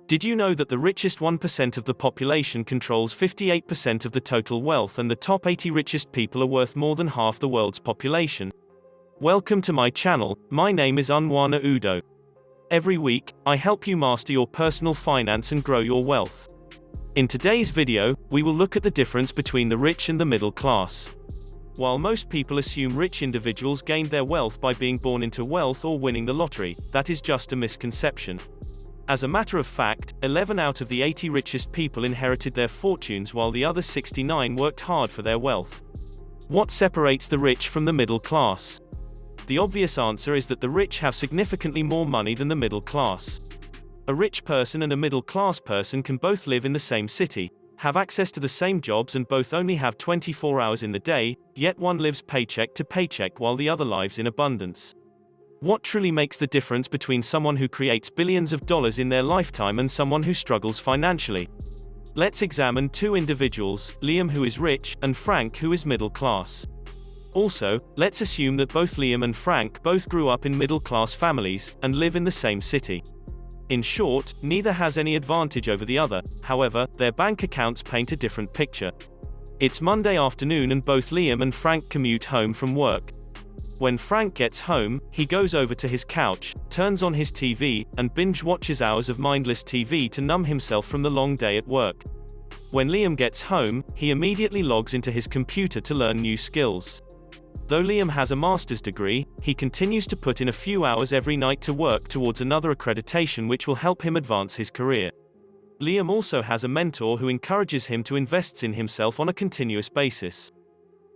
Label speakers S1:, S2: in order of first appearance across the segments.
S1: Did you know that the richest 1% of the population controls 58% of the total wealth, and the top 80 richest people are worth more than half the world's population? Welcome to my channel. My name is Unwana Udoh. Every week, I help you master your personal finance and grow your wealth. In today's video, we will look at the difference between the rich and the middle class. While most people assume rich individuals gained their wealth by being born into wealth or winning the lottery, that is just a misconception. As a matter of fact, 11 out of the 80 richest people inherited their fortunes, while the other 69 worked hard for their wealth. What separates the rich from the middle class? The obvious answer is that the rich have significantly more money than the middle class. A rich person and a middle class person can both live in the same city, have access to the same jobs, and both only have 24 hours in the day, yet one lives paycheck to paycheck while the other lives in abundance. What truly makes the difference between someone who creates billions of dollars in their lifetime and someone who struggles financially? Let's examine two individuals, Liam, who is rich, and Frank, who is middle class. Also, let's assume that both Liam and Frank both grew up in middle-class families, and live in the same city. In short, neither has any advantage over the other. However, their bank accounts paint a different picture. It's Monday afternoon and both Liam and Frank commute home from work. When Frank gets home, he goes over to his couch, turns on his TV, and binge-watches hours of mindless TV to numb himself from the long day at work. When Liam gets home, he immediately logs into his computer to learn new skills. Though Liam has a master's degree, he continues to put in a few hours every night to work towards another accreditation which will help him advance his career. Liam also has a mentor who encourages him to invest in himself on a continuous basis.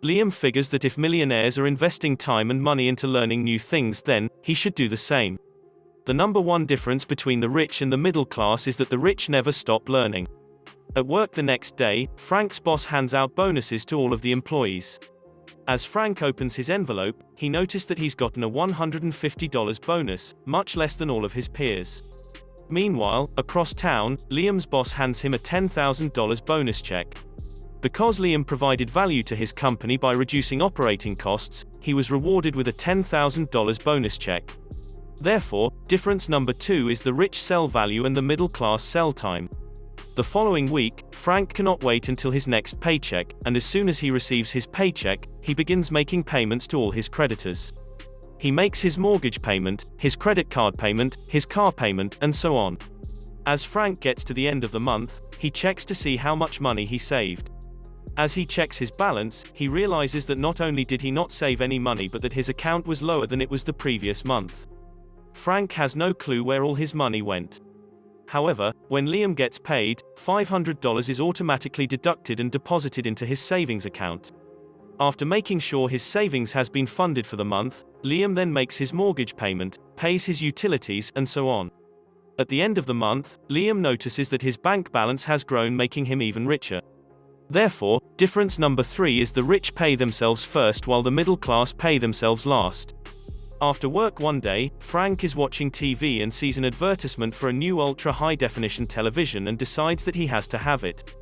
S1: Liam figures that if millionaires are investing time and money into learning new things, then he should do the same. The number one difference between the rich and the middle class is that the rich never stop learning. At work the next day, Frank's boss hands out bonuses to all of the employees. As Frank opens his envelope, he noticed that he's gotten a $150 bonus, much less than all of his peers. Meanwhile, across town, Liam's boss hands him a $10,000 bonus check. Because Liam provided value to his company by reducing operating costs, he was rewarded with a $10,000 bonus check. Therefore, difference number two is the rich sell value and the middle class sell time. The following week, Frank cannot wait until his next paycheck, and as soon as he receives his paycheck, he begins making payments to all his creditors. He makes his mortgage payment, his credit card payment, his car payment, and so on. As Frank gets to the end of the month, he checks to see how much money he saved. As he checks his balance, he realizes that not only did he not save any money but that his account was lower than it was the previous month. Frank has no clue where all his money went. However, when Liam gets paid, $500 is automatically deducted and deposited into his savings account. After making sure his savings has been funded for the month, Liam then makes his mortgage payment, pays his utilities, and so on. At the end of the month, Liam notices that his bank balance has grown, making him even richer. Therefore, difference number three is the rich pay themselves first while the middle class pay themselves last. After work one day, Frank is watching TV and sees an advertisement for a new ultra-high-definition television and decides that he has to have it.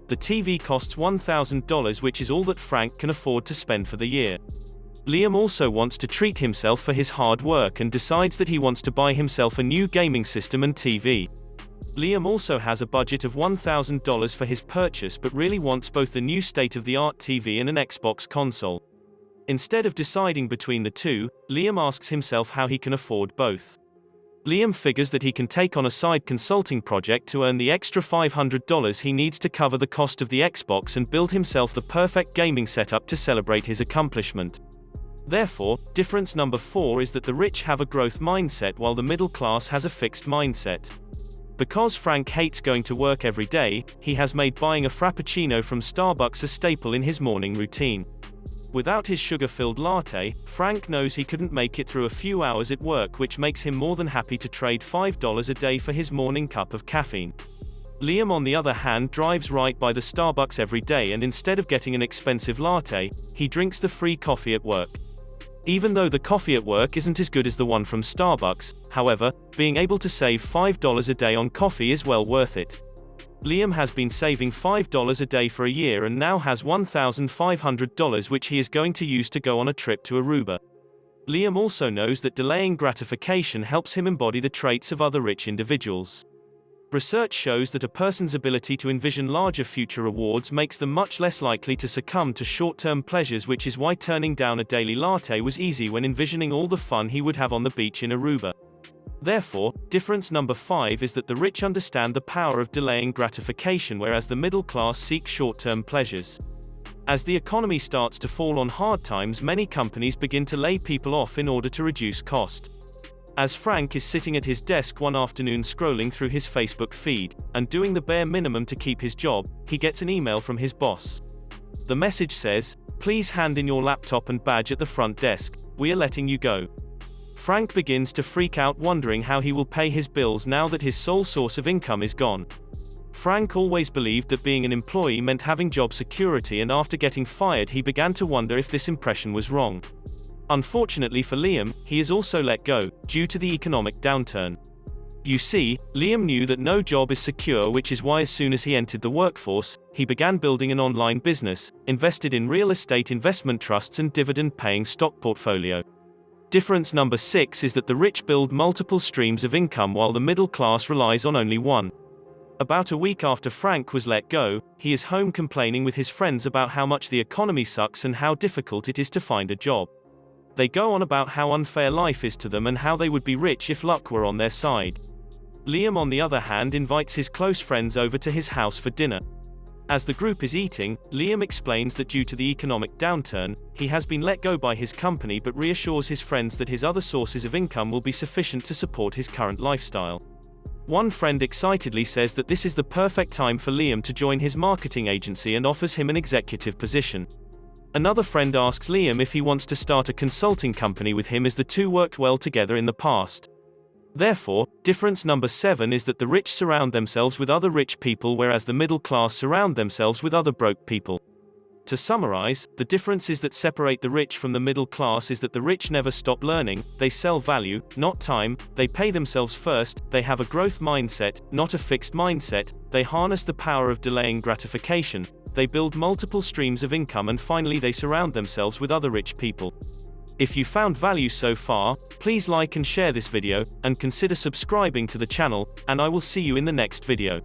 S1: The TV costs $1,000, which is all that Frank can afford to spend for the year. Liam also wants to treat himself for his hard work and decides that he wants to buy himself a new gaming system and TV. Liam also has a budget of $1,000 for his purchase but really wants both the new state-of-the-art TV and an Xbox console. Instead of deciding between the two, Liam asks himself how he can afford both. Liam figures that he can take on a side consulting project to earn the extra $500 he needs to cover the cost of the Xbox and build himself the perfect gaming setup to celebrate his accomplishment. Therefore, difference number four is that the rich have a growth mindset while the middle class has a fixed mindset. Because Frank hates going to work every day, he has made buying a frappuccino from Starbucks a staple in his morning routine. Without his sugar-filled latte, Frank knows he couldn't make it through a few hours at work, which makes him more than happy to trade $5 a day for his morning cup of caffeine. Liam, on the other hand, drives right by the Starbucks every day, and instead of getting an expensive latte, he drinks the free coffee at work. Even though the coffee at work isn't as good as the one from Starbucks, however, being able to save $5 a day on coffee is well worth it. Liam has been saving $5 a day for a year and now has $1,500 which he is going to use to go on a trip to Aruba. Liam also knows that delaying gratification helps him embody the traits of other rich individuals. Research shows that a person's ability to envision larger future rewards makes them much less likely to succumb to short-term pleasures, which is why turning down a daily latte was easy when envisioning all the fun he would have on the beach in Aruba. Therefore, difference number 5 is that the rich understand the power of delaying gratification, whereas the middle class seek short-term pleasures. As the economy starts to fall on hard times, many companies begin to lay people off in order to reduce cost. As Frank is sitting at his desk one afternoon scrolling through his Facebook feed, and doing the bare minimum to keep his job, he gets an email from his boss. The message says, "Please hand in your laptop and badge at the front desk, we are letting you go." Frank begins to freak out, wondering how he will pay his bills now that his sole source of income is gone. Frank always believed that being an employee meant having job security, and after getting fired he began to wonder if this impression was wrong. Unfortunately for Liam, he is also let go, due to the economic downturn. You see, Liam knew that no job is secure, which is why as soon as he entered the workforce, he began building an online business, invested in real estate investment trusts and dividend-paying stock portfolio. Difference number 6 is that the rich build multiple streams of income while the middle class relies on only one. About a week after Frank was let go, he is home complaining with his friends about how much the economy sucks and how difficult it is to find a job. They go on about how unfair life is to them and how they would be rich if luck were on their side. Liam, on the other hand, invites his close friends over to his house for dinner. As the group is eating, Liam explains that due to the economic downturn, he has been let go by his company, but reassures his friends that his other sources of income will be sufficient to support his current lifestyle. One friend excitedly says that this is the perfect time for Liam to join his marketing agency and offers him an executive position. Another friend asks Liam if he wants to start a consulting company with him, as the two worked well together in the past. Therefore, difference number 7 is that the rich surround themselves with other rich people, whereas the middle class surround themselves with other broke people. To summarize, the differences that separate the rich from the middle class is that the rich never stop learning, they sell value, not time, they pay themselves first, they have a growth mindset, not a fixed mindset, they harness the power of delaying gratification, they build multiple streams of income, and finally they surround themselves with other rich people. If you found value so far, please like and share this video, and consider subscribing to the channel, and I will see you in the next video.